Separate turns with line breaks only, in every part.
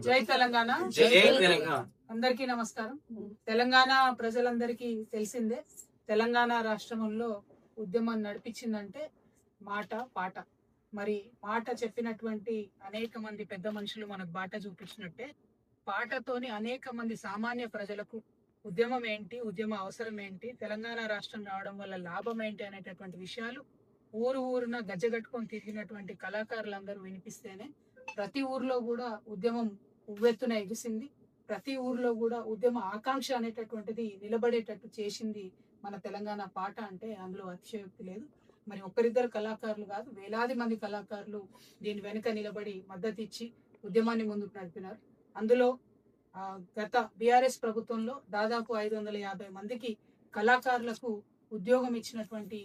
జై తెలంగాణ.
జై తెలంగాణ.
అందరికీ నమస్కారం. తెలంగాణ ప్రజలందరికీ తెలిసిందే, తెలంగాణ రాష్ట్రంలో ఉద్యమం నడిపించిందంటే మాట పాట. మరి మాట చెప్పినటువంటి అనేక మంది పెద్ద మనుషులు మనకు బాట చూపించినట్టే పాటతోని అనేక మంది సామాన్య ప్రజలకు ఉద్యమం ఏంటి, ఉద్యమ అవసరం ఏంటి, తెలంగాణ రాష్ట్రం రావడం వల్ల లాభం ఏంటి అనేటటువంటి విషయాలు ఊరున గజ్జగట్టుకొని తిరిగినటువంటి కళాకారులందరూ వినిపిస్తేనే ప్రతి ఊర్లో కూడా ఉద్యమం ఉవ్వెత్తున ఎగిసింది. ప్రతి ఊర్లో కూడా ఉద్యమ ఆకాంక్ష అనేటటువంటిది నిలబడేటట్టు చేసింది మన తెలంగాణ పాట అంటే అందులో అతిశయోక్తి లేదు. మరి ఒక్కరిద్దరు కళాకారులు కాదు, వేలాది మంది కళాకారులు దీని వెనుక నిలబడి మద్దతు ఇచ్చి ఉద్యమాన్ని ముందుకు నడిపినారు. అందులో గత బీఆర్ఎస్ ప్రభుత్వంలో దాదాపు 550 మందికి కళాకారులకు ఉద్యోగం ఇచ్చినటువంటి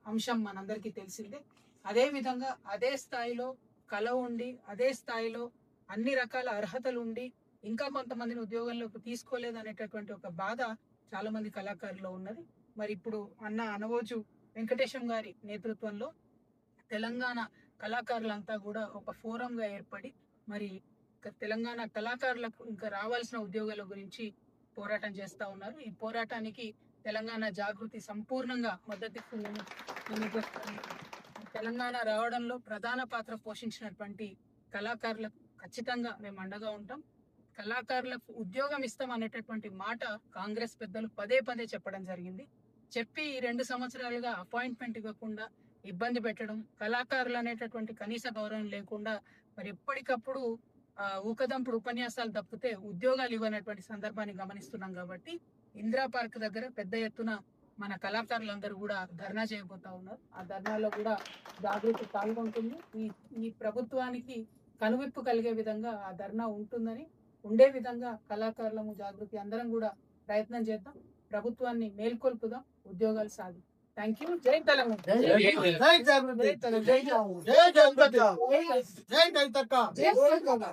అంశం మనందరికీ తెలిసిందే. అదే విధంగా అదే స్థాయిలో కళ ఉండి, అదే స్థాయిలో అన్ని రకాల అర్హతలు ఉండి ఇంకా కొంతమందిని ఉద్యోగంలోకి తీసుకోలేదు అనేటటువంటి ఒక బాధ చాలా మంది కళాకారుల్లో ఉన్నది. మరి ఇప్పుడు అన్న అనవోజు వెంకటేశం గారి నేతృత్వంలో తెలంగాణ కళాకారులంతా కూడా ఒక ఫోరంగా ఏర్పడి మరి తెలంగాణ కళాకారులకు ఇంకా రావాల్సిన ఉద్యోగాల గురించి పోరాటం చేస్తా ఉన్నారు. ఈ పోరాటానికి తెలంగాణ జాగృతి సంపూర్ణంగా మద్దతిస్తుందని తెలంగాణ రావడంలో ప్రధాన పాత్ర పోషించినటువంటి కళాకారులకు ఖచ్చితంగా మేము అండగా ఉంటాం. కళాకారులకు ఉద్యోగం ఇస్తాం అనేటటువంటి మాట కాంగ్రెస్ పెద్దలు పదే చెప్పడం జరిగింది. చెప్పి 2 సంవత్సరాలుగా అపాయింట్మెంట్ ఇవ్వకుండా ఇబ్బంది పెట్టడం, కళాకారులు అనేటటువంటి కనీస గౌరవం లేకుండా మరి ఎప్పటికప్పుడు ఊకదంపుడు ఉపన్యాసాలు తప్పితే ఉద్యోగాలు ఇవ్వనటువంటి సందర్భాన్ని గమనిస్తున్నాం. కాబట్టి ఇందిరా పార్క్ దగ్గర పెద్ద ఎత్తున మన కళాకారులందరూ కూడా ధర్నా చేయబోతా ఉన్నారు. ఆ ధర్నాలో కూడా జాగృతి పాల్గొంటుంది. ఈ ప్రభుత్వానికి కనువిప్పు కలిగే విధంగా ఆ ధర్నా ఉండే విధంగా కళాకారులము జాగృతి అందరం కూడా ప్రయత్నం చేద్దాం. ప్రభుత్వాన్ని మేల్కొల్పుదాం, ఉద్యోగాలు సాధి. Thank you. జై తెలంగాణ.
జై జాగృతి. జై తెలంగాణ. జై జనతా. జై తెలంగాణ.